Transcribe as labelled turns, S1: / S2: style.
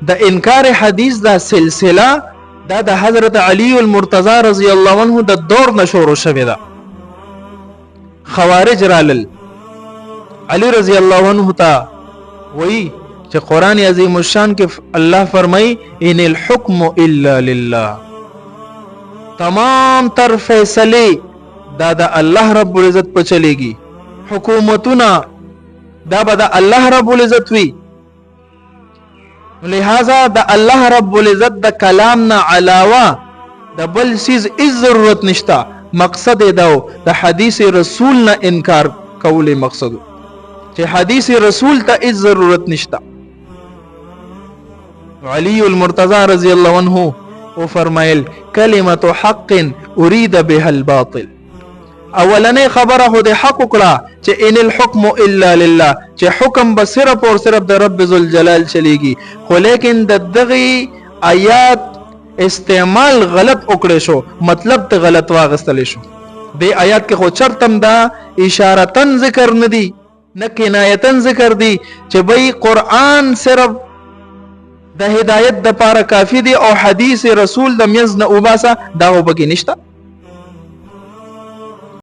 S1: د انکار حدیث دا سلسله دا د حضرت علی المرتضی رضی الله عنه د دور نشورو شوی دا. خوارج رالل علی رضی الله عنه تا وی چې قرآن عظیم الشان کې الله فرمای ان الحکم الا لله، تمام تر فیصله دا د الله رب العزت په چلیږي، حکومتونه دا به د الله رب العزت وی. لہذا د الله رب العزت د کلام نه علاوه د بل چیز هیڅ ضرورت نشته. مقصد دا د حدیث رسول نه انکار کول مقصد چې حدیث رسول ته هیڅ ضرورت نشته. علی المرتضی رضی الله عنه او فرمایل کلمت حق اريد بها الباطل. اولنې خبره خو د حق کړه چې ان الحكم الا لله، چې حکم به صرف او صرف د رب ذوالجلال چلیږي. خو لیکن د دغه آیات استعمال غلط وکړې شو، مطلب ته غلط واغستل شو. د آیات کې خو چرتم دا اشارتن ذکر نه دی نه کنایتن ذکر دی چې بای قرآن صرف د هدایت د پاره کافی دی او حدیث رسول د میز نه وباسه، دا وبګی نشته.